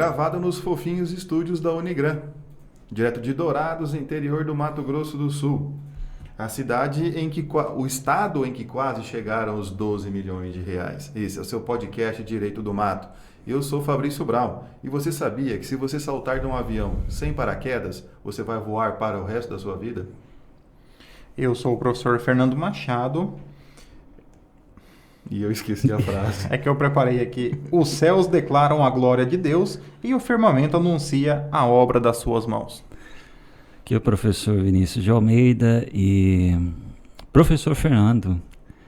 gravado nos fofinhos estúdios da Unigran, direto de Dourados, interior do Mato Grosso do Sul. A cidade o estado em que quase chegaram os 12 milhões de reais. Esse é o seu podcast Direito do Mato. Eu sou Fabrício Brown e você sabia que se você saltar de um avião sem paraquedas, você vai voar para o resto da sua vida? Eu sou o professor Fernando Machado. E eu esqueci a frase. É que eu preparei aqui. Os céus declaram a glória de Deus e o firmamento anuncia a obra das suas mãos. Aqui é o professor Vinícius de Almeida e professor Fernando,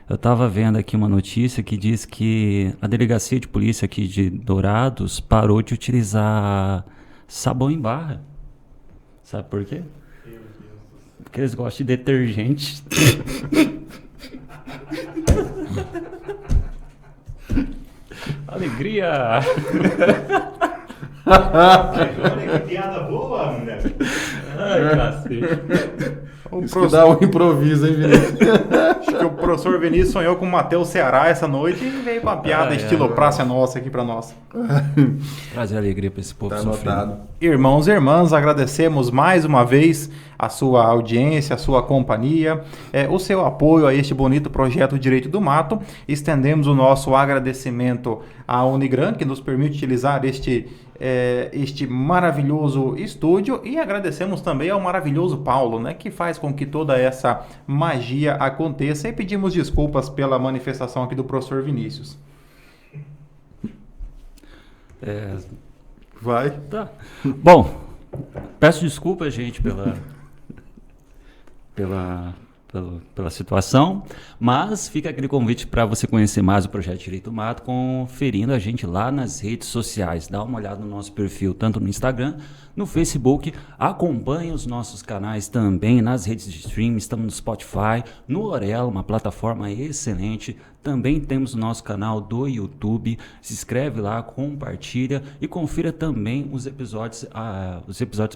eu estava vendo aqui uma notícia que diz que a delegacia de polícia aqui de Dourados parou de utilizar sabão em barra. Sabe por quê? Porque eles gostam de detergente. Alegria! Olha que piada boa, mulher. Ai, cacete. Isso que dá um improviso, hein, Vinícius? Acho que o professor Vinícius sonhou com o Matheus Ceará essa noite e veio com a piada estilo Praça Nossa aqui para nós. Trazer alegria para esse povo Tá sofrido. anotado. Irmãos e irmãs, agradecemos mais uma vez a sua audiência, a sua companhia, o seu apoio a este bonito projeto Direito do Mato. Estendemos o nosso agradecimento à Unigran, que nos permite utilizar este maravilhoso estúdio, e agradecemos também ao maravilhoso Paulo, né, que faz com que toda essa magia aconteça, e pedimos desculpas pela manifestação aqui do professor Vinícius. Vai. Tá. Bom, peço desculpas, gente, pela situação, mas fica aquele convite para você conhecer mais o Projeto Direito do Mato, conferindo a gente lá nas redes sociais. Dá uma olhada no nosso perfil, tanto no Instagram, no Facebook, acompanhe os nossos canais também nas redes de streaming, estamos no Spotify, no Orelo, uma plataforma excelente. Também temos o nosso canal do YouTube, se inscreve lá, compartilha e confira também os episódios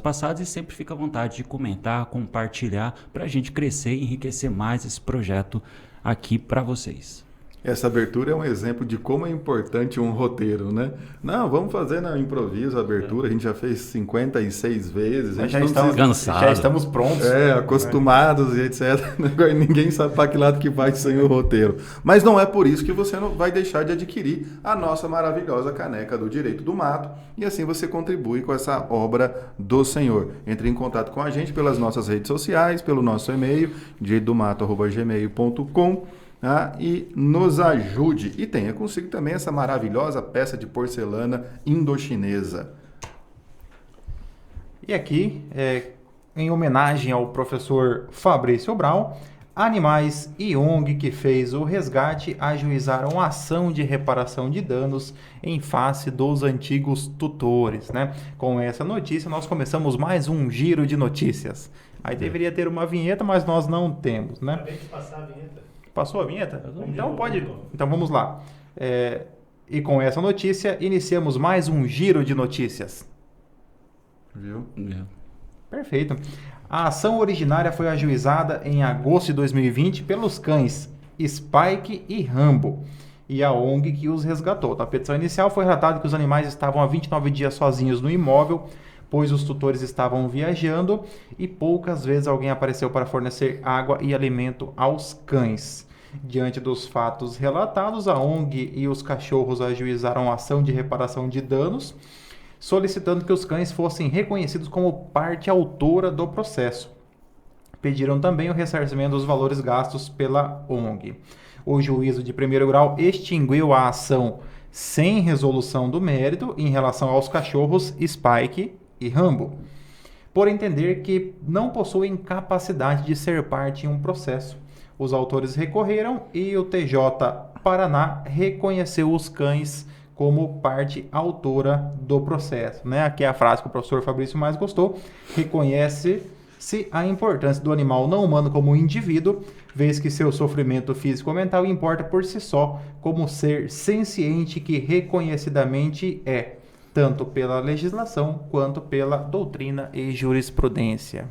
passados, e sempre fica à vontade de comentar, compartilhar, para a gente crescer e enriquecer mais esse projeto aqui para vocês. Essa abertura é um exemplo de como é importante um roteiro, né? Não, vamos fazer no improviso a abertura, a gente já fez 56 vezes. A gente Já não estamos precisa- cansados. Já estamos prontos. Acostumados e etc. Agora ninguém sabe para que lado que vai sem o roteiro. Mas não é por isso que você não vai deixar de adquirir a nossa maravilhosa caneca do Direito do Mato, e assim você contribui com essa obra do Senhor. Entre em contato com a gente pelas nossas redes sociais, pelo nosso e-mail, direitodomato@gmail.com. E nos ajude. E tenha consigo também essa maravilhosa peça de porcelana indochinesa. E aqui, em homenagem ao professor Fabrício Brown, Animais e ONG que fez o resgate ajuizaram ação de reparação de danos em face dos antigos tutores, né? Com essa notícia, nós começamos mais um giro de notícias. Aí deveria ter uma vinheta, mas nós não temos, né? Acabei de passar a vinheta. Passou a vinheta? Então pode. Então vamos lá. E com essa notícia, iniciamos mais um giro de notícias. Viu? Perfeito. A ação originária foi ajuizada em agosto de 2020 pelos cães Spike e Rambo e a ONG que os resgatou. Na petição inicial foi relatado que os animais estavam há 29 dias sozinhos no imóvel, pois os tutores estavam viajando e poucas vezes alguém apareceu para fornecer água e alimento aos cães. Diante dos fatos relatados, a ONG e os cachorros ajuizaram a ação de reparação de danos, solicitando que os cães fossem reconhecidos como parte autora do processo. Pediram também o ressarcimento dos valores gastos pela ONG. O juízo de primeiro grau extinguiu a ação sem resolução do mérito em relação aos cachorros Spike e Rambo, por entender que não possuem capacidade de ser parte em um processo. Os autores recorreram e o TJ Paraná reconheceu os cães como parte autora do processo, né? Aqui é a frase que o professor Fabrício mais gostou. Reconhece-se a importância do animal não humano como indivíduo, vez que seu sofrimento físico ou mental importa por si só como ser senciente que reconhecidamente é, tanto pela legislação quanto pela doutrina e jurisprudência.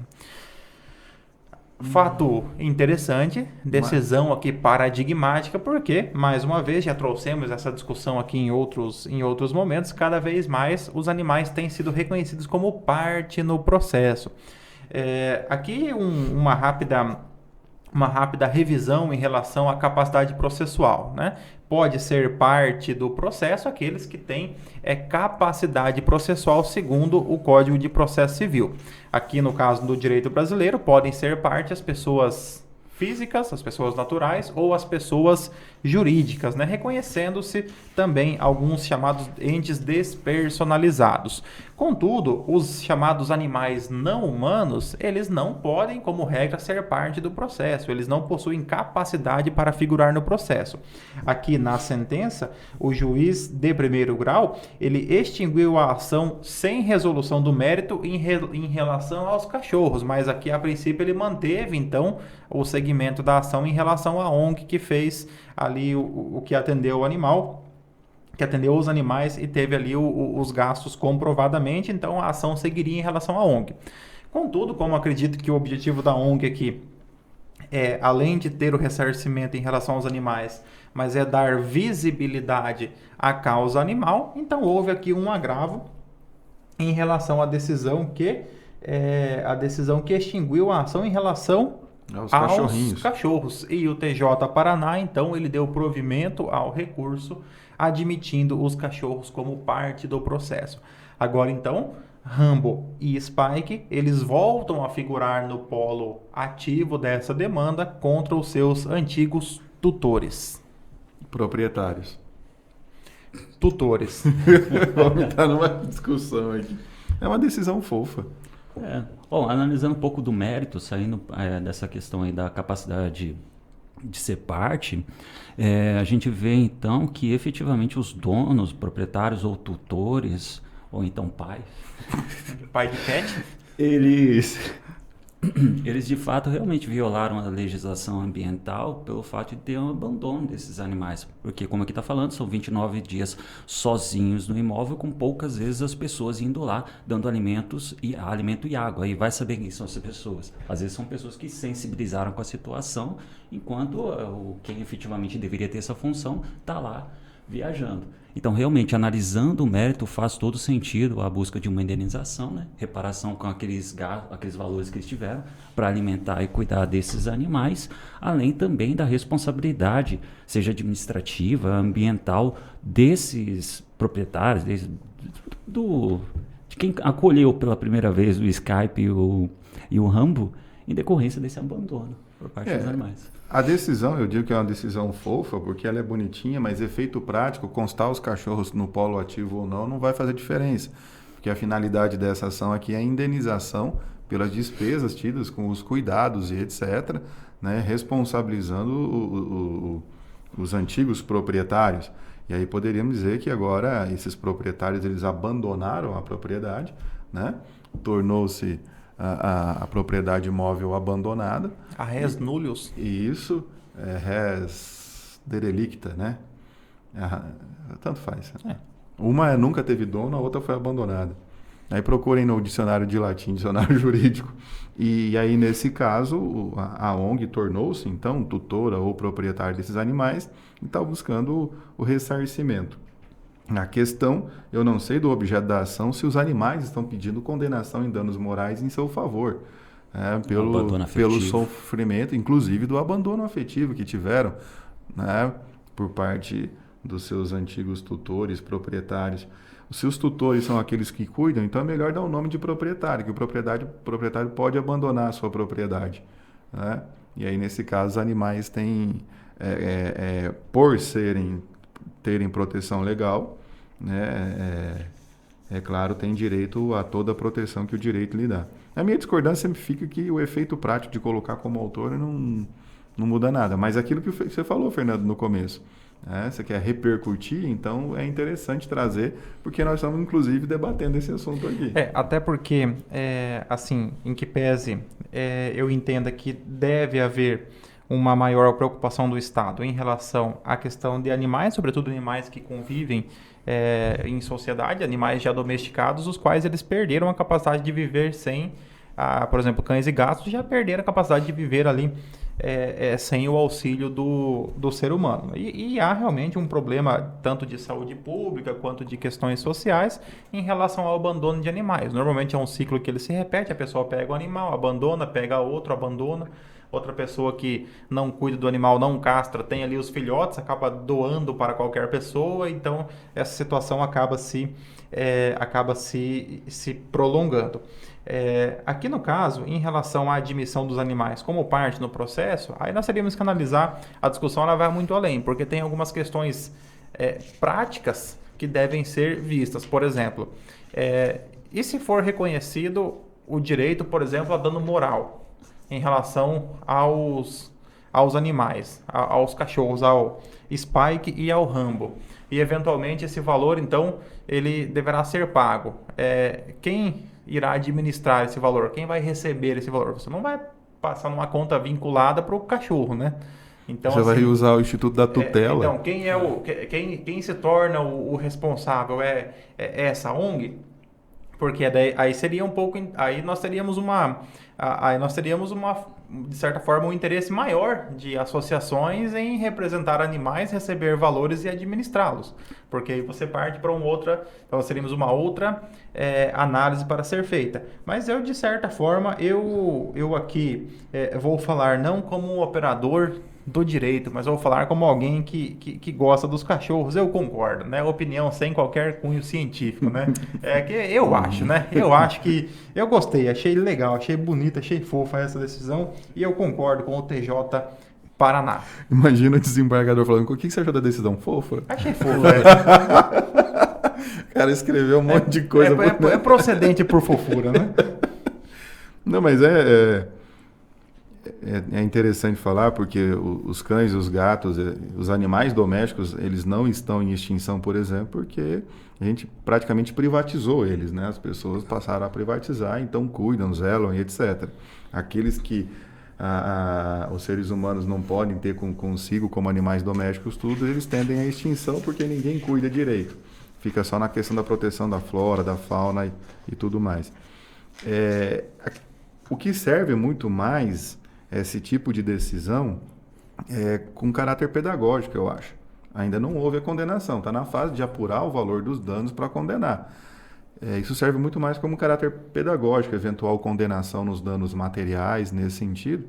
Fato interessante, decisão aqui paradigmática, porque, mais uma vez, já trouxemos essa discussão aqui em outros momentos, cada vez mais os animais têm sido reconhecidos como parte no processo. Aqui uma rápida revisão em relação à capacidade processual, né? Pode ser parte do processo aqueles que têm capacidade processual segundo o Código de Processo Civil. Aqui no caso do direito brasileiro, podem ser parte as pessoas físicas, as pessoas naturais ou as pessoas jurídicas, né? Reconhecendo-se também alguns chamados entes despersonalizados. Contudo, os chamados animais não humanos, eles não podem, como regra, ser parte do processo. Eles não possuem capacidade para figurar no processo. Aqui na sentença, o juiz de primeiro grau, ele extinguiu a ação sem resolução do mérito em relação aos cachorros, mas aqui a princípio ele manteve então o segmento da ação em relação à ONG que fez ali o que atendeu o animal, que atendeu os animais e teve ali os gastos comprovadamente, então a ação seguiria em relação à ONG. Contudo, como acredito que o objetivo da ONG aqui além de ter o ressarcimento em relação aos animais, mas é dar visibilidade à causa animal, então houve aqui um agravo em relação à decisão que extinguiu a ação em relação aos cachorros. E o TJ Paraná, então, ele deu provimento ao recurso, admitindo os cachorros como parte do processo. Agora, então, Rambo e Spike, eles voltam a figurar no polo ativo dessa demanda contra os seus antigos tutores. Proprietários. Tutores. Vamos estar numa discussão aqui. É uma decisão fofa. Bom, analisando um pouco do mérito, saindo dessa questão aí da capacidade de ser parte, a gente vê então que efetivamente os donos, proprietários ou tutores, ou então pai de pet, eles de fato realmente violaram a legislação ambiental pelo fato de ter um abandono desses animais. Porque, como aqui está falando, são 29 dias sozinhos no imóvel, com poucas vezes as pessoas indo lá, dando alimento e água. Aí vai saber quem são essas pessoas. Às vezes são pessoas que sensibilizaram com a situação, enquanto quem efetivamente deveria ter essa função está lá viajando. Então, realmente, analisando o mérito, faz todo sentido a busca de uma indenização, né? Reparação com aqueles valores que eles tiveram para alimentar e cuidar desses animais, além também da responsabilidade, seja administrativa, ambiental, desses proprietários, de quem acolheu pela primeira vez o Skype e o Rambo, em decorrência desse abandono por parte dos animais. A decisão, eu digo que é uma decisão fofa, porque ela é bonitinha, mas efeito prático, constar os cachorros no polo ativo ou não vai fazer diferença. Porque a finalidade dessa ação aqui é a indenização pelas despesas tidas com os cuidados e etc., né, responsabilizando os antigos proprietários. E aí poderíamos dizer que agora esses proprietários eles abandonaram a propriedade, né, tornou-se a propriedade imóvel abandonada. A res nullius. Isso, res derelicta, né? Tanto faz. Uma nunca teve dono, a outra foi abandonada. Aí procurem no dicionário de latim, dicionário jurídico. E aí, nesse caso, a ONG tornou-se, então, tutora ou proprietária desses animais e está buscando o ressarcimento. A questão, eu não sei do objeto da ação, se os animais estão pedindo condenação em danos morais em seu favor, pelo sofrimento, inclusive do abandono afetivo que tiveram, né, por parte dos seus antigos tutores, proprietários. Os seus tutores são aqueles que cuidam, então é melhor dar o nome de proprietário, que o proprietário pode abandonar a sua propriedade, né? E aí, nesse caso, os animais têm, por terem proteção legal, né, claro, tem direito a toda a proteção que o direito lhe dá. A minha discordância sempre fica que o efeito prático de colocar como autor não muda nada, mas aquilo que você falou, Fernando, no começo, você quer repercutir, então é interessante trazer, porque nós estamos, inclusive, debatendo esse assunto aqui. Até porque, assim, em que pese eu entenda que deve haver uma maior preocupação do Estado em relação à questão de animais, sobretudo animais que convivem em sociedade, animais já domesticados, os quais eles perderam a capacidade de viver sem por exemplo, cães e gatos já perderam a capacidade de viver ali sem o auxílio do ser humano. E há realmente um problema tanto de saúde pública quanto de questões sociais em relação ao abandono de animais. Normalmente é um ciclo que ele se repete, a pessoa pega o animal, abandona, pega outro, abandona. Outra pessoa que não cuida do animal, não castra, tem ali os filhotes, acaba doando para qualquer pessoa, então essa situação acaba se prolongando. Aqui no caso, em relação à admissão dos animais como parte no processo, aí nós teríamos que analisar, a discussão ela vai muito além, porque tem algumas questões práticas que devem ser vistas. Por exemplo, e se for reconhecido o direito, por exemplo, a dano moral em relação aos animais, aos cachorros, ao Spike e ao Rambo. E, eventualmente, esse valor, então, ele deverá ser pago. Quem irá administrar esse valor? Quem vai receber esse valor? Você não vai passar numa conta vinculada para o cachorro, né? Então, você vai usar o Instituto da Tutela. Então, quem se torna o responsável é essa ONG? Porque aí seria um pouco... Aí nós teríamos de certa forma, um interesse maior de associações em representar animais, receber valores e administrá-los. Porque aí você parte para então teríamos uma outra análise para ser feita. Mas eu, de certa forma, eu aqui vou falar não como um operador do direito, mas vou falar como alguém que gosta dos cachorros. Eu concordo, né? Opinião sem qualquer cunho científico, né? Que eu acho, né? Eu acho que eu gostei, achei legal, achei bonita, achei fofa essa decisão e eu concordo com o TJ Paraná. Imagina o desembargador falando, o que você achou da decisão? Fofa? Achei fofa. O cara escreveu um monte de coisa. É procedente por fofura, né? Não, mas é interessante falar porque os cães, os gatos, os animais domésticos, eles não estão em extinção, por exemplo, porque a gente praticamente privatizou eles, né? As pessoas passaram a privatizar, então cuidam, zelam e etc. Aqueles que os seres humanos não podem ter consigo como animais domésticos, tudo, eles tendem à extinção porque ninguém cuida direito. Fica só na questão da proteção da flora, da fauna e tudo mais. O que serve muito mais esse tipo de decisão com caráter pedagógico, eu acho. Ainda não houve a condenação, está na fase de apurar o valor dos danos para condenar. Isso serve muito mais como caráter pedagógico, eventual condenação nos danos materiais, nesse sentido,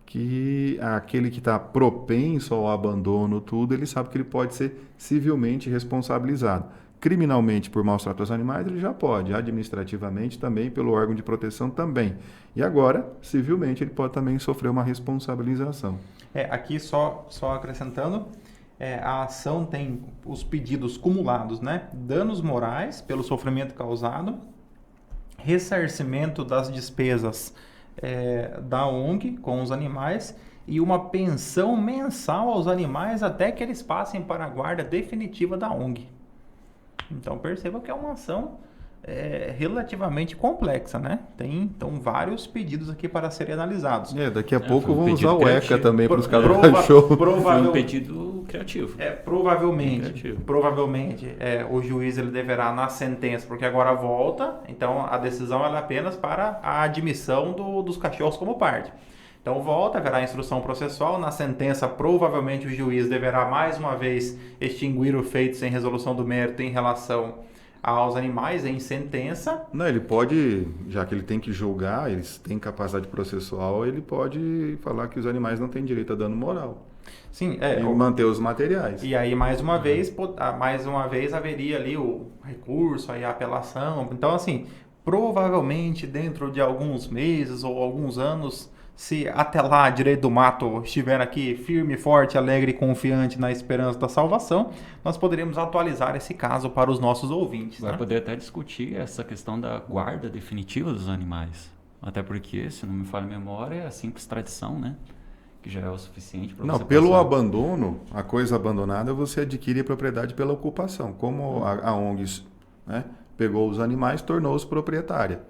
que aquele que está propenso ao abandono, tudo, ele sabe que ele pode ser civilmente responsabilizado. Criminalmente, por maus tratos aos animais, ele já pode. Administrativamente, também, pelo órgão de proteção, também. E agora, civilmente, ele pode também sofrer uma responsabilização. Aqui, só acrescentando, a ação tem os pedidos cumulados, né? Danos morais pelo sofrimento causado, ressarcimento das despesas da ONG com os animais e uma pensão mensal aos animais até que eles passem para a guarda definitiva da ONG. Então, perceba que é uma ação relativamente complexa, né? Tem, então, vários pedidos aqui para serem analisados. Daqui a pouco vamos usar o ECA também para os caras do cachorro. Foi um pedido criativo. Provavelmente, o juiz ele deverá, na sentença, porque agora volta, então a decisão ela é apenas para a admissão dos cachorros como parte. Então volta, haverá instrução processual, na sentença provavelmente o juiz deverá mais uma vez extinguir o feito sem resolução do mérito em relação aos animais em sentença. Não, ele pode, já que ele tem que julgar, eles têm capacidade processual, ele pode falar que os animais não têm direito a dano moral. Sim, e manter os materiais. E aí mais uma vez haveria ali o recurso, aí a apelação. Então assim, provavelmente dentro de alguns meses ou alguns anos, se até lá a Direito do Mato estiver aqui firme, forte, alegre e confiante na esperança da salvação, nós poderemos atualizar esse caso para os nossos ouvintes. Vai poder até discutir essa questão da guarda definitiva dos animais. Até porque, se não me falha a memória, é a simples tradição, né? Que já é o suficiente para você passar. Pelo abandono, a coisa abandonada, você adquire a propriedade pela ocupação. Como a ONG, né, pegou os animais, tornou-os proprietária.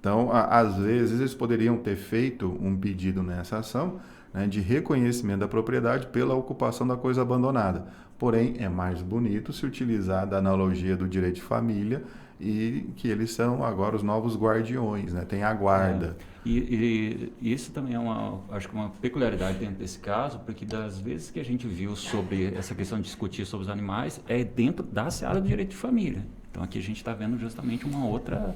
Então, às vezes, eles poderiam ter feito um pedido nessa ação, né, de reconhecimento da propriedade pela ocupação da coisa abandonada. Porém, é mais bonito se utilizar da analogia do direito de família e que eles são agora os novos guardiões, né? Tem a guarda. E isso também é acho que uma peculiaridade dentro desse caso, porque das vezes que a gente viu sobre essa questão de discutir sobre os animais, é dentro da seara do direito de família. Então aqui a gente está vendo justamente uma outra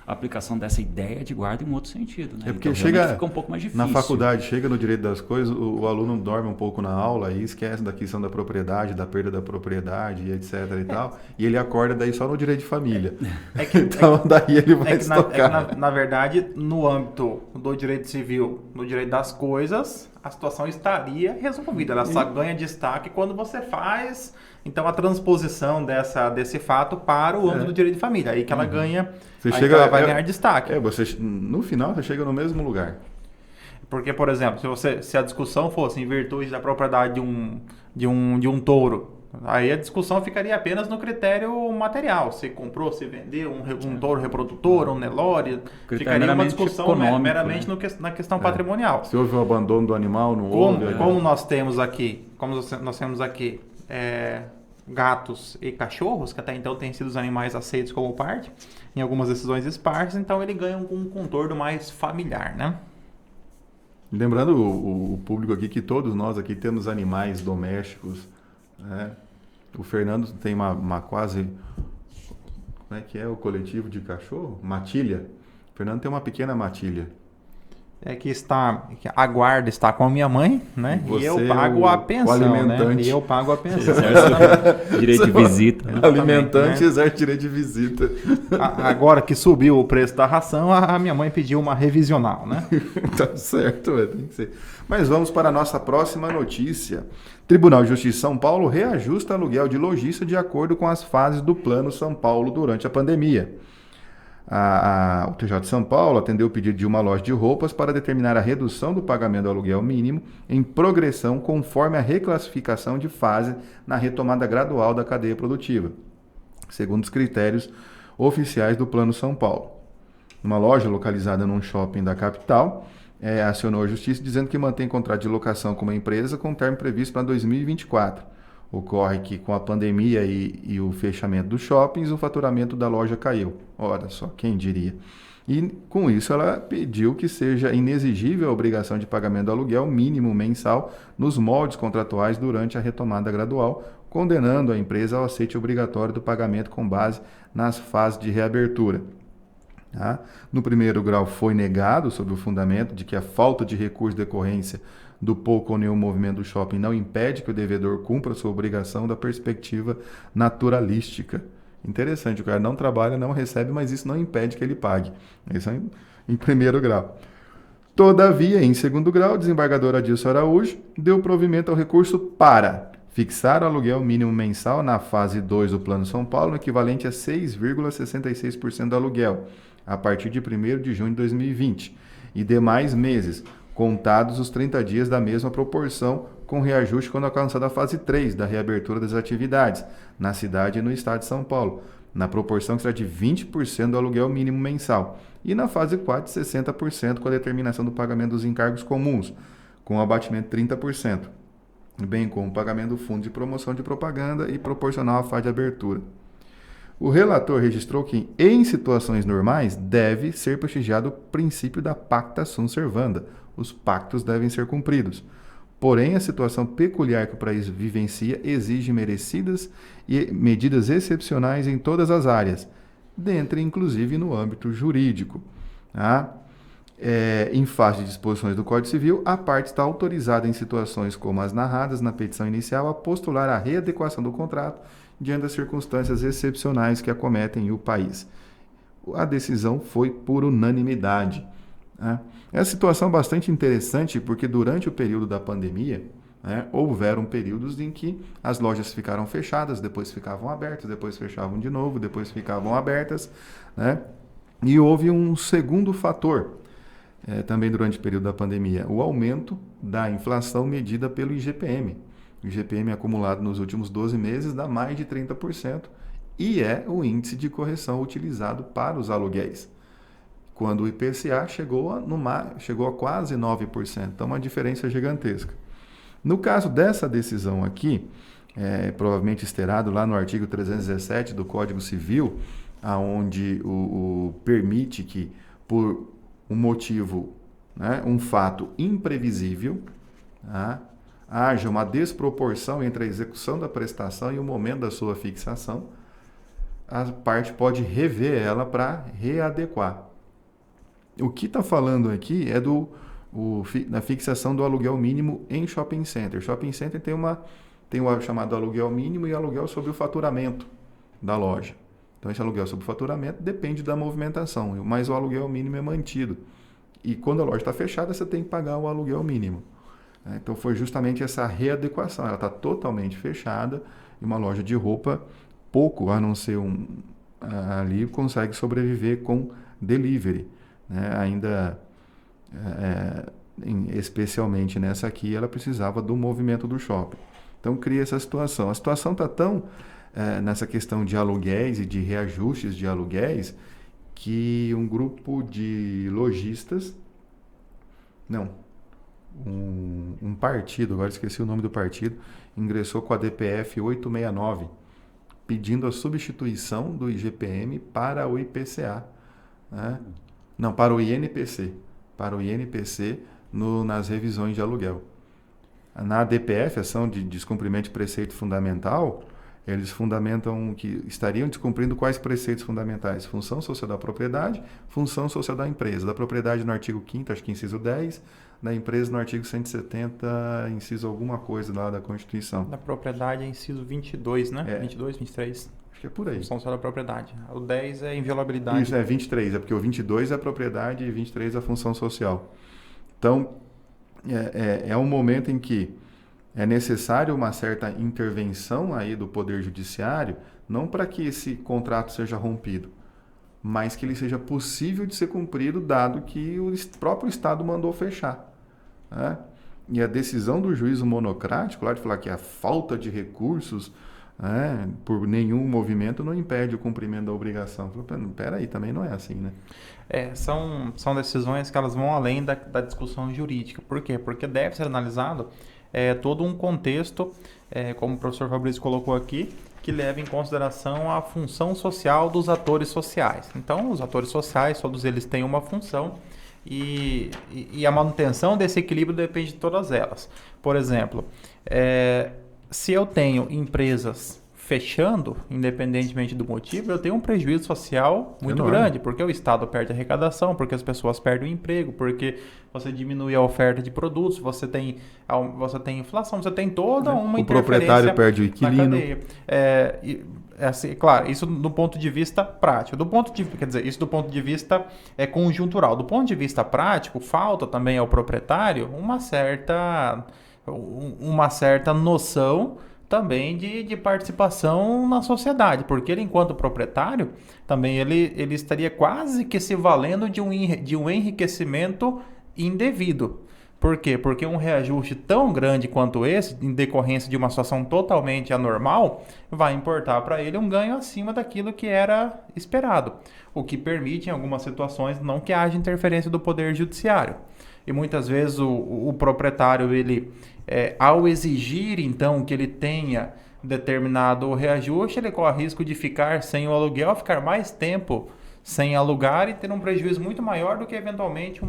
aplicação dessa ideia de guarda em um outro sentido, né? É porque então, fica um pouco mais difícil. na faculdade, chega no direito das coisas, o aluno dorme um pouco na aula e esquece da questão da propriedade, da perda da propriedade, e etc e tal, e ele acorda daí só no direito de família. Então daí ele vai se tocar. Na verdade, no âmbito do direito civil, no direito das coisas, a situação estaria resolvida. Ela só ganha destaque quando você faz, então, a transposição desse fato para o âmbito do direito de família. Aí que ela ganha, ela vai ganhar destaque. No final, você chega no mesmo lugar. Porque, por exemplo, se a discussão fosse em virtude da propriedade de um touro, aí a discussão ficaria apenas no critério material. Se comprou, se vendeu um touro reprodutor, um Nelore, ficaria uma discussão meramente na questão patrimonial. Se houve o abandono do animal, não houve. Como nós temos aqui, gatos e cachorros, que até então têm sido os animais aceitos como parte, em algumas decisões esparsas, então ele ganha um contorno mais familiar, né? Lembrando o público aqui que todos nós aqui temos animais domésticos, né? O Fernando tem uma quase... Como é que é o coletivo de cachorro? Matilha. O Fernando tem uma pequena matilha. Que a guarda está com a minha mãe, né? E eu pago a pensão, né? E eu pago a pensão. Direito de visita. Né? Alimentante exerce direito de visita. Agora que subiu o preço da ração, a minha mãe pediu uma revisional, né? Tá certo, tem que ser. Mas vamos para a nossa próxima notícia. Tribunal de Justiça de São Paulo reajusta aluguel de lojista de acordo com as fases do Plano São Paulo durante a pandemia. O TJ de São Paulo atendeu o pedido de uma loja de roupas para determinar a redução do pagamento do aluguel mínimo em progressão conforme a reclassificação de fase na retomada gradual da cadeia produtiva, segundo os critérios oficiais do Plano São Paulo. Uma loja localizada num shopping da capital acionou a justiça dizendo que mantém contrato de locação com uma empresa com termo previsto para 2024. Ocorre que com a pandemia e o fechamento dos shoppings, o faturamento da loja caiu. Olha só, quem diria. E com isso ela pediu que seja inexigível a obrigação de pagamento do aluguel mínimo mensal nos moldes contratuais durante a retomada gradual, condenando a empresa ao aceite obrigatório do pagamento com base nas fases de reabertura. No primeiro grau foi negado sob o fundamento de que a falta de recurso de decorrência do pouco ou nenhum movimento do shopping não impede que o devedor cumpra sua obrigação da perspectiva naturalística. Interessante, o cara não trabalha, não recebe, mas isso não impede que ele pague. Isso é em primeiro grau. Todavia, em segundo grau, o desembargador Adilson Araújo deu provimento ao recurso para fixar o aluguel mínimo mensal na fase 2 do Plano São Paulo, no equivalente a 6,66% do aluguel, a partir de 1º de junho de 2020, e demais meses, contados os 30 dias da mesma proporção, com reajuste quando alcançada a fase 3 da reabertura das atividades, na cidade e no estado de São Paulo, na proporção que será de 20% do aluguel mínimo mensal, e na fase 4 de 60% com a determinação do pagamento dos encargos comuns, com abatimento de 30%, bem como o pagamento do fundo de promoção de propaganda e proporcional à fase de abertura. O relator registrou que, em situações normais, deve ser prestigiado o princípio da pacta sunt servanda. Os pactos devem ser cumpridos. Porém, a situação peculiar que o país vivencia exige merecidas e medidas excepcionais em todas as áreas, dentre inclusive no âmbito jurídico. Em face de disposições do Código Civil, a parte está autorizada em situações como as narradas na petição inicial a postular a readequação do contrato diante das circunstâncias excepcionais que acometem o país. A decisão foi por unanimidade. É uma situação bastante interessante porque durante o período da pandemia, houveram períodos em que as lojas ficaram fechadas, depois ficavam abertas, depois fechavam de novo, depois ficavam abertas, e houve um segundo fator, também durante o período da pandemia, o aumento da inflação medida pelo IGPM. O IGPM acumulado nos últimos 12 meses dá mais de 30% e é o índice de correção utilizado para os aluguéis. Quando o IPCA chegou a quase 9%, então uma diferença gigantesca. No caso dessa decisão aqui, provavelmente esterado lá no artigo 317 do Código Civil, aonde permite que, por um motivo, né, um fato imprevisível, tá, haja uma desproporção entre a execução da prestação e o momento da sua fixação, a parte pode rever ela para readequar. O que está falando aqui é da fixação do aluguel mínimo em shopping center. Shopping center tem o chamado aluguel mínimo e aluguel sobre o faturamento da loja. Então, esse aluguel sobre o faturamento depende da movimentação, mas o aluguel mínimo é mantido. E quando a loja está fechada, você tem que pagar o aluguel mínimo. Então, foi justamente essa readequação. Ela está totalmente fechada e uma loja de roupa, pouco, a não ser ali, consegue sobreviver com delivery. Né? Ainda, especialmente nessa aqui, ela precisava do movimento do shopping. Então, cria essa situação. A situação está tão nessa questão de aluguéis e de reajustes de aluguéis que um grupo de lojistas, um partido, agora esqueci o nome do partido, ingressou com a DPF 869, pedindo a substituição do IGPM para o IPCA. Né? Não, para o INPC. Para o INPC nas revisões de aluguel. Na DPF, ação de descumprimento de preceito fundamental, eles fundamentam que estariam descumprindo quais preceitos fundamentais? Função social da propriedade, função social da empresa. Da propriedade no artigo 5º, acho que inciso 10, da empresa no artigo 170, inciso alguma coisa lá da Constituição. Da propriedade é inciso 22, né? 22, 23. Acho que é por aí. Função social da propriedade. O 10 é inviolabilidade. Isso, 23, porque o 22 é a propriedade e 23 é a função social. Então, é um momento em que é necessário uma certa intervenção aí do Poder Judiciário, não para que esse contrato seja rompido, mas que ele seja possível de ser cumprido, dado que o próprio Estado mandou fechar. Né? E a decisão do juízo monocrático, lá de falar que a falta de recursos por nenhum movimento não impede o cumprimento da obrigação. Peraí, também não é assim, né? São decisões que elas vão além da discussão jurídica. Por quê? Porque deve ser analisado todo um contexto, como o professor Fabrício colocou aqui, que leva em consideração a função social dos atores sociais. Então, os atores sociais, todos eles têm uma função e a manutenção desse equilíbrio depende de todas elas. Por exemplo, se eu tenho empresas fechando, independentemente do motivo, eu tenho um prejuízo social muito grande, porque o Estado perde arrecadação, porque as pessoas perdem o emprego, porque você diminui a oferta de produtos, você tem inflação, você tem toda uma interferência. O proprietário perde o inquilino. Assim, claro, isso do ponto de vista prático. Isso do ponto de vista conjuntural. Do ponto de vista prático, falta também ao proprietário uma certa noção também de participação na sociedade, porque ele, enquanto proprietário, também ele estaria quase que se valendo de um enriquecimento indevido. Por quê? Porque um reajuste tão grande quanto esse, em decorrência de uma situação totalmente anormal, vai importar para ele um ganho acima daquilo que era esperado, o que permite, em algumas situações, não que haja interferência do Poder Judiciário. E muitas vezes o proprietário, ao exigir, então, que ele tenha determinado reajuste, ele corre risco de ficar sem o aluguel, ficar mais tempo sem alugar e ter um prejuízo muito maior do que, eventualmente,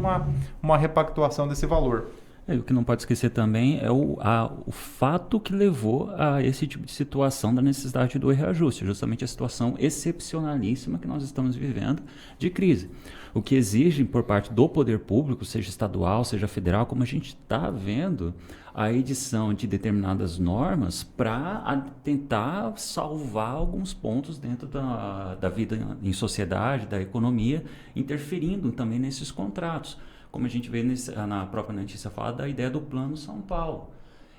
uma repactuação desse valor. O que não pode esquecer também é o fato que levou a esse tipo de situação da necessidade do reajuste, justamente a situação excepcionalíssima que nós estamos vivendo de crise. O que exige por parte do poder público, seja estadual, seja federal, como a gente está vendo, a edição de determinadas normas para tentar salvar alguns pontos dentro da vida em sociedade, da economia, interferindo também nesses contratos. Como a gente vê na própria notícia fala da ideia do Plano São Paulo.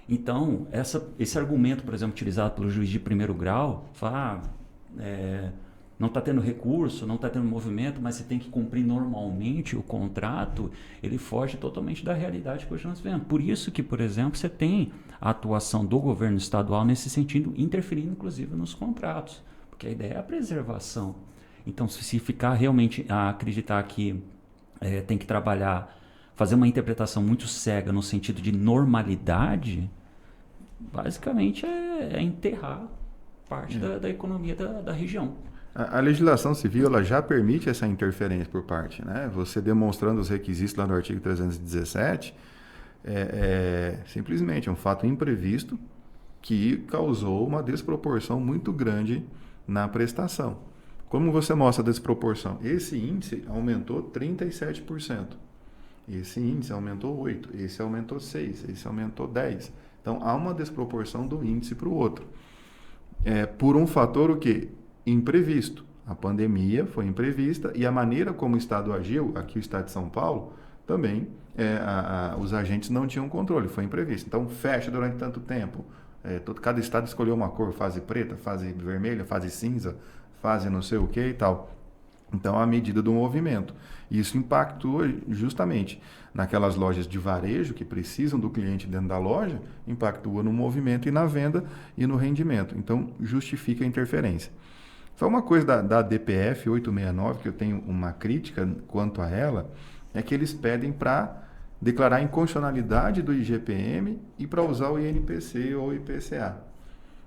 Então, esse argumento, por exemplo, utilizado pelo juiz de primeiro grau, fala, não está tendo recurso, não está tendo movimento, mas você tem que cumprir normalmente o contrato, ele foge totalmente da realidade que hoje nós vemos. Por isso que, por exemplo, você tem a atuação do governo estadual nesse sentido, interferindo inclusive nos contratos, porque a ideia é a preservação. Então, se ficar realmente a acreditar que tem que trabalhar, fazer uma interpretação muito cega no sentido de normalidade, basicamente é enterrar parte da economia da região. A legislação civil ela já permite essa interferência por parte, né? Você demonstrando os requisitos lá no artigo 317, simplesmente um fato imprevisto que causou uma desproporção muito grande na prestação. Como você mostra a desproporção? Esse índice aumentou 37%. Esse índice aumentou 8%. Esse aumentou 6%. Esse aumentou 10%. Então, há uma desproporção do índice para o outro. Por um fator o quê? Imprevisto. A pandemia foi imprevista e a maneira como o Estado agiu, aqui o Estado de São Paulo, também os agentes não tinham controle, foi imprevisto. Então, fecha durante tanto tempo. Cada estado escolheu uma cor, fase preta, fase vermelha, fase cinza, fase não sei o que e tal. Então, a medida do movimento. Isso impactou justamente naquelas lojas de varejo que precisam do cliente dentro da loja, impactua no movimento e na venda e no rendimento. Então, justifica a interferência. Só uma coisa da DPF 869, que eu tenho uma crítica quanto a ela, é que eles pedem para declarar a inconstitucionalidade do IGPM e para usar o INPC ou IPCA.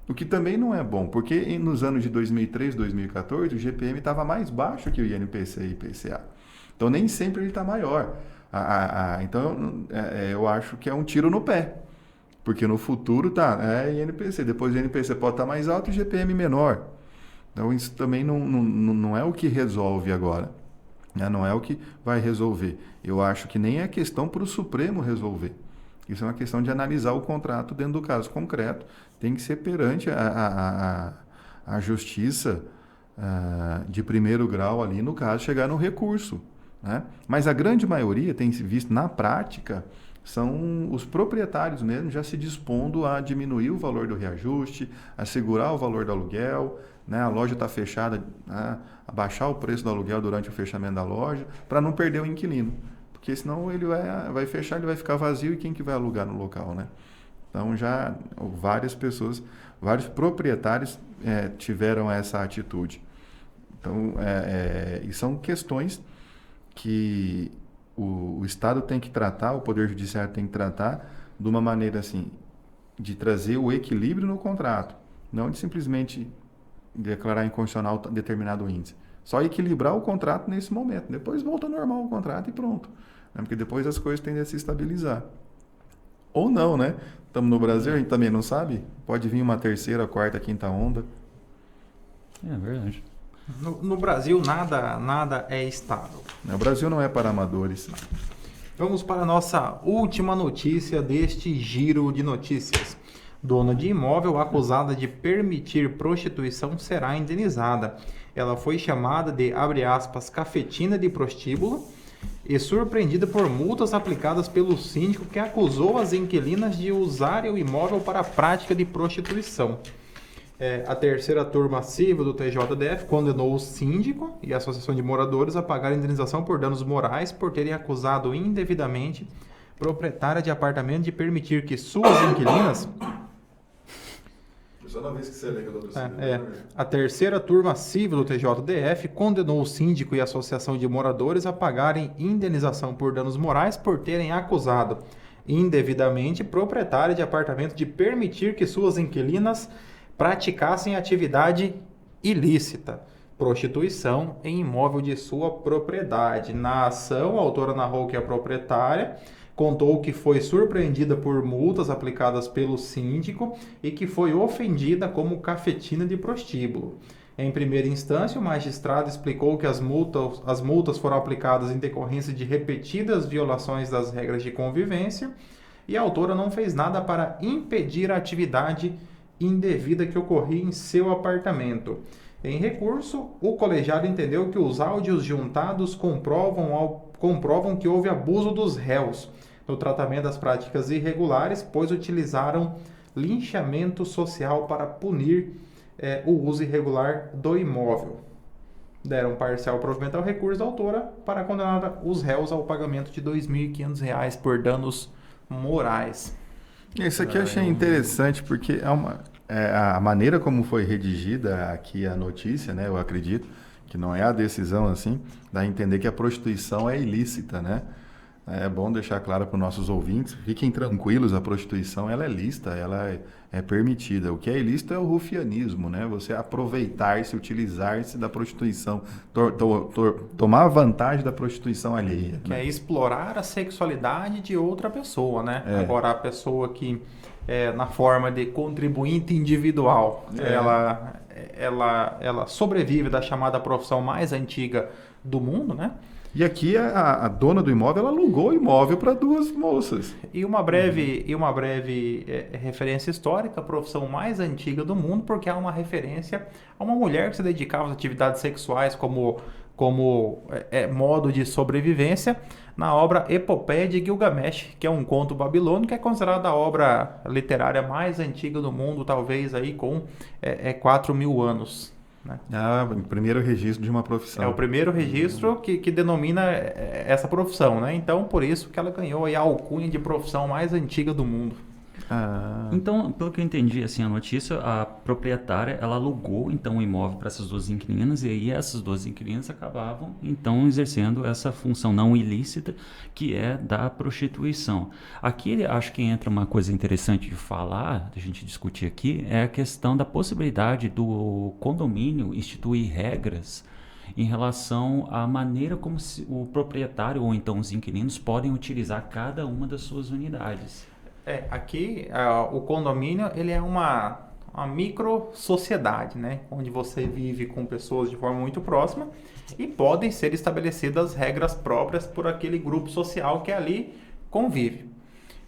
O que também não é bom, porque nos anos de 2003, 2014, o IGPM estava mais baixo que o INPC e IPCA. Então, nem sempre ele está maior. Então, eu acho que é um tiro no pé. Porque no futuro INPC. Depois o INPC pode estar mais alto e o IGPM menor. Então, isso também não é o que resolve agora. Né? Não é o que vai resolver. Eu acho que nem é questão para o Supremo resolver. Isso é uma questão de analisar o contrato dentro do caso concreto. Tem que ser perante a justiça de primeiro grau ali, no caso, chegar no recurso. Né? Mas a grande maioria tem se visto na prática, são os proprietários mesmo já se dispondo a diminuir o valor do reajuste, a segurar o valor do aluguel, né? A loja está fechada, a baixar o preço do aluguel durante o fechamento da loja, para não perder o inquilino. Porque senão ele vai fechar, ele vai ficar vazio e quem que vai alugar no local, né? Então já várias pessoas, vários proprietários tiveram essa atitude. Então, e são questões que o Estado tem que tratar, o Poder Judiciário tem que tratar de uma maneira assim, de trazer o equilíbrio no contrato, não de simplesmente declarar inconstitucional determinado índice. Só equilibrar o contrato nesse momento, depois volta ao normal o contrato e pronto. Né? Porque depois as coisas tendem a se estabilizar. Ou não, né? Estamos no Brasil, a gente também não sabe. Pode vir uma terceira, quarta, quinta onda. É verdade. No Brasil, nada é estável. O Brasil não é para amadores. Vamos para a nossa última notícia deste giro de notícias. Dona de imóvel acusada de permitir prostituição será indenizada. Ela foi chamada de, abre aspas, cafetina de prostíbulo e surpreendida por multas aplicadas pelo síndico que acusou as inquilinas de usarem o imóvel para a prática de prostituição. A terceira turma civil do TJDF condenou o síndico e a associação de moradores a pagar indenização por danos morais por terem acusado indevidamente proprietária de apartamento de permitir que suas inquilinas... Só na vez que você lê que eu dou A terceira turma civil do TJDF condenou o síndico e a associação de moradores a pagarem indenização por danos morais por terem acusado indevidamente proprietária de apartamento de permitir que suas inquilinas praticassem atividade ilícita, prostituição em imóvel de sua propriedade. Na ação, a autora narrou que a proprietária contou que foi surpreendida por multas aplicadas pelo síndico e que foi ofendida como cafetina de prostíbulo. Em primeira instância, o magistrado explicou que as multas foram aplicadas em decorrência de repetidas violações das regras de convivência e a autora não fez nada para impedir a atividade indevida que ocorria em seu apartamento. Em recurso, o colegiado entendeu que os áudios juntados comprovam que houve abuso dos réus no tratamento das práticas irregulares, pois utilizaram linchamento social para punir o uso irregular do imóvel. Deram parcial provimento ao recurso da autora para condenar os réus ao pagamento de R$ 2.500 por danos morais. Isso aqui eu achei interessante porque a maneira como foi redigida aqui a notícia, né? Eu acredito que não é a decisão assim, dá a entender que a prostituição é ilícita, né? É bom deixar claro para os nossos ouvintes, fiquem tranquilos, a prostituição ela é lícita, ela é permitida. O que é ilícito é o rufianismo, né? Você aproveitar-se, utilizar-se da prostituição, tomar vantagem da prostituição alheia. Que é explorar a sexualidade de outra pessoa, né? É. Agora, a pessoa que, na forma de contribuinte individual, ela sobrevive da chamada profissão mais antiga do mundo, né? E aqui a dona do imóvel, ela alugou o imóvel para duas moças. E uma breve referência histórica, a profissão mais antiga do mundo, porque há uma referência a uma mulher que se dedicava às atividades sexuais como modo de sobrevivência na obra Epopeia de Gilgamesh, que é um conto babilônico, que é considerada a obra literária mais antiga do mundo, talvez aí com 4.000 anos. Né? O primeiro registro de uma profissão. É o primeiro registro que denomina essa profissão, né? Então, por isso que ela ganhou aí a alcunha de profissão mais antiga do mundo. Então, pelo que eu entendi, assim, a notícia, a proprietária, ela alugou, então, o imóvel para essas duas inquilinas, e aí essas duas inquilinas acabavam, então, exercendo essa função não ilícita, que é da prostituição. Aqui, acho que entra uma coisa interessante de falar, de a gente discutir aqui, é a questão da possibilidade do condomínio instituir regras em relação à maneira como o proprietário ou então os inquilinos podem utilizar cada uma das suas unidades. Aqui o condomínio ele é uma micro-sociedade, né? Onde você vive com pessoas de forma muito próxima e podem ser estabelecidas regras próprias por aquele grupo social que ali convive.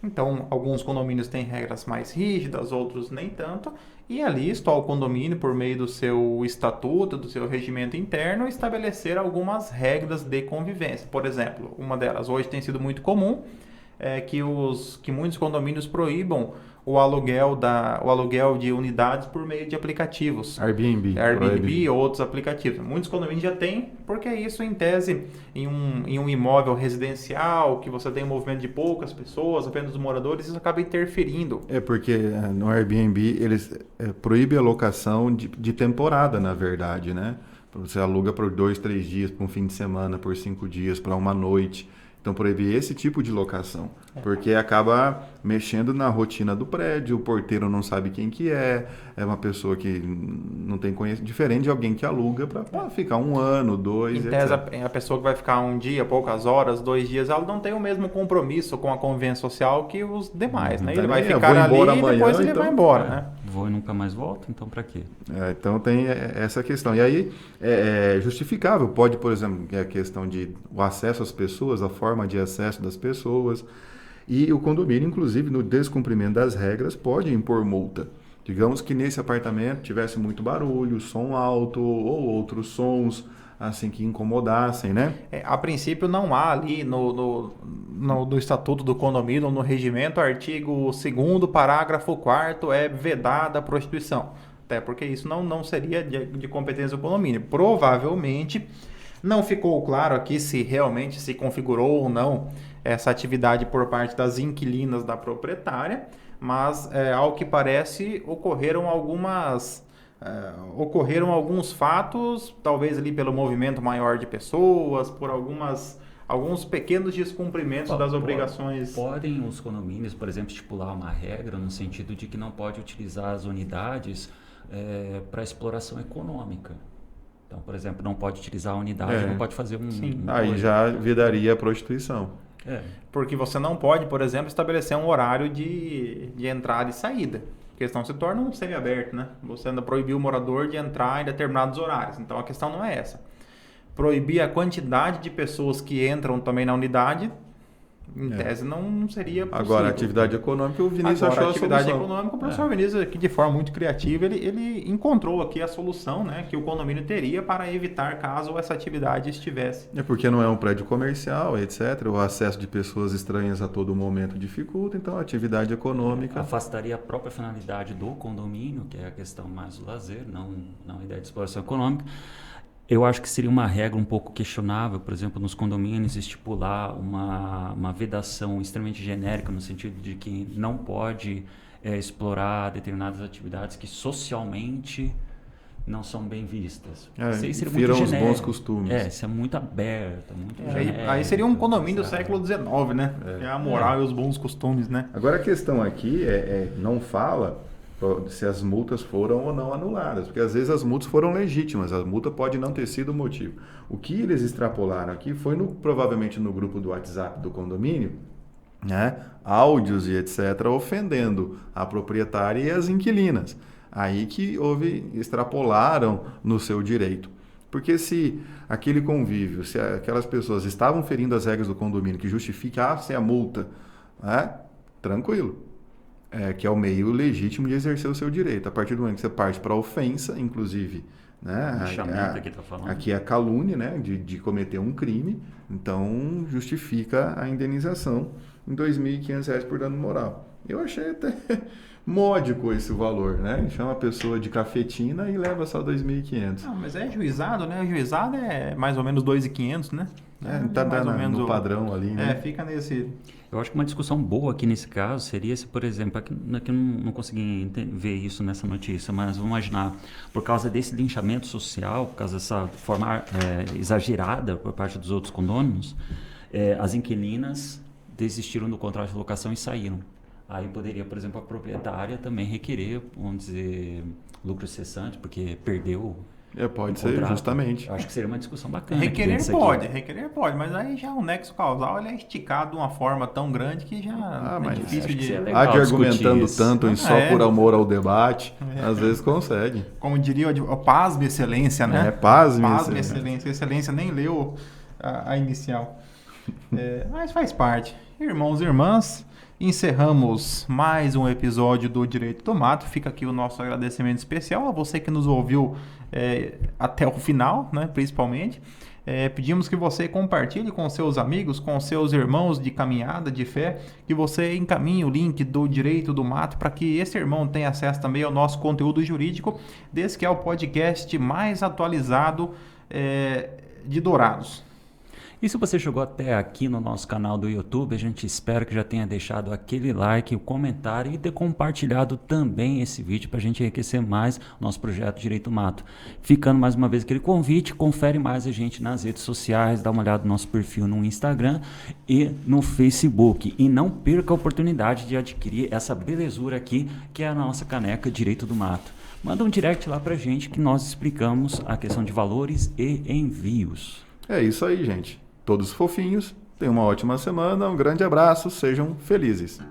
Então, alguns condomínios têm regras mais rígidas, outros nem tanto, e ali está o condomínio, por meio do seu estatuto, do seu regimento interno, estabelecer algumas regras de convivência. Por exemplo, uma delas hoje tem sido muito comum, que muitos condomínios proíbam o aluguel de unidades por meio de aplicativos. Airbnb ou outros aplicativos. Muitos condomínios já têm, porque isso em tese, em um imóvel residencial, que você tem um movimento de poucas pessoas, apenas os moradores, isso acaba interferindo. Porque no Airbnb eles proíbem a locação de temporada, na verdade, né? Você aluga por 2, 3 dias, por um fim de semana, por 5 dias, para uma noite. Então, proibir esse tipo de locação, porque acaba mexendo na rotina do prédio, o porteiro não sabe quem que é uma pessoa que não tem conhecimento, diferente de alguém que aluga para ficar 1 ano, 2, Em tese, etc. a pessoa que vai ficar 1 dia, poucas horas, 2 dias, ela não tem o mesmo compromisso com a convivência social que os demais, né? Ele vai ficar ali e depois ele vai embora, né? Vou e nunca mais volto, então para quê? Então tem essa questão. E aí é justificável, pode, por exemplo, que é a questão de o acesso às pessoas, a forma de acesso das pessoas, e o condomínio, inclusive, no descumprimento das regras, pode impor multa. Digamos que nesse apartamento tivesse muito barulho, som alto ou outros sons assim que incomodassem, né? A princípio não há ali no estatuto do condomínio, no regimento, artigo 2º, parágrafo 4º, é vedada a prostituição. Até porque isso não seria de competência do condomínio. Provavelmente não ficou claro aqui se realmente se configurou ou não essa atividade por parte das inquilinas da proprietária, mas ao que parece ocorreram alguns fatos, talvez ali pelo movimento maior de pessoas, por alguns pequenos descumprimentos das obrigações. Podem os condomínios, por exemplo, estipular uma regra no sentido de que não pode utilizar as unidades para exploração econômica. Então, por exemplo, não pode utilizar a unidade, não pode fazer Aí já viraria a prostituição. Porque você não pode, por exemplo, estabelecer um horário de entrada e saída. A questão se torna um semiaberto, né? Você ainda proibiu o morador de entrar em determinados horários. Então, a questão não é essa. Proibir a quantidade de pessoas que entram também na unidade, em tese, não seria possível. Agora, a atividade econômica, o Vinícius achou a solução. Atividade econômica, o professor Vinícius, aqui de forma muito criativa, ele encontrou aqui a solução, né, que o condomínio teria para evitar caso essa atividade estivesse. Porque não é um prédio comercial, etc. O acesso de pessoas estranhas a todo momento dificulta, então a atividade econômica... Afastaria a própria finalidade do condomínio, que é a questão mais do lazer, não a ideia de exploração econômica. Eu acho que seria uma regra um pouco questionável, por exemplo, nos condomínios, estipular uma vedação extremamente genérica, no sentido de que não pode explorar determinadas atividades que socialmente não são bem vistas. É, Isso aí seria viram muito os genérico. bons costumes. Isso é muito aberto, muito Aí seria um condomínio do exato. século XIX, né? É a moral e os bons costumes, né? Agora a questão aqui não fala se as multas foram ou não anuladas, porque às vezes as multas foram legítimas, a multa pode não ter sido o motivo. O que eles extrapolaram aqui foi provavelmente no grupo do WhatsApp do condomínio, né, áudios e etc., ofendendo a proprietária e as inquilinas. Aí que extrapolaram no seu direito. Porque se aquele convívio, se aquelas pessoas estavam ferindo as regras do condomínio que justificassem a multa, né, tranquilo. Que é o meio legítimo de exercer o seu direito. A partir do momento que você parte para a ofensa, inclusive, né, Aqui tá falando. aqui é a calúnia, né, de cometer um crime, então justifica a indenização em R$ 2.500 por dano moral. Eu achei até módico esse valor, né? Ele chama a pessoa de cafetina e leva só 2.500. Não, mas é juizado, né? O juizado é mais ou menos 2.500, né? Tá mais ou menos no padrão ali, né? fica nesse... Eu acho que uma discussão boa aqui nesse caso seria se, por exemplo, aqui eu não consegui ver isso nessa notícia, mas vamos imaginar, por causa desse linchamento social, por causa dessa forma exagerada por parte dos outros condôminos, as inquilinas desistiram do contrato de locação e saíram. Aí poderia, por exemplo, a proprietária também requerer, vamos dizer, lucro cessante, porque perdeu Pode o ser, contrato. justamente. Eu acho que seria uma discussão bacana. Requerer pode, mas aí já o nexo causal ele é esticado de uma forma tão grande que já mas difícil acho que de... isso é legal. Há de argumentando isso. tanto só por amor ao debate, É. às vezes consegue. Como diria o pasme excelência, né? Pasme Excelência. Excelência nem leu a inicial. Mas faz parte. Irmãos e irmãs, encerramos mais um episódio do Direito do Mato. Fica aqui o nosso agradecimento especial a você que nos ouviu até o final, né, principalmente. Pedimos que você compartilhe com seus amigos, com seus irmãos de caminhada, de fé, que você encaminhe o link do Direito do Mato para que esse irmão tenha acesso também ao nosso conteúdo jurídico, desse que é o podcast mais atualizado de Dourados. E se você chegou até aqui no nosso canal do YouTube, a gente espera que já tenha deixado aquele like, o comentário e ter compartilhado também esse vídeo para a gente enriquecer mais o nosso projeto Direito Mato. Ficando mais uma vez aquele convite, confere mais a gente nas redes sociais, dá uma olhada no nosso perfil no Instagram e no Facebook. E não perca a oportunidade de adquirir essa belezura aqui, que é a nossa caneca Direito do Mato. Manda um direct lá para a gente que nós explicamos a questão de valores e envios. É isso aí, gente. Todos fofinhos, tenham uma ótima semana, um grande abraço, sejam felizes.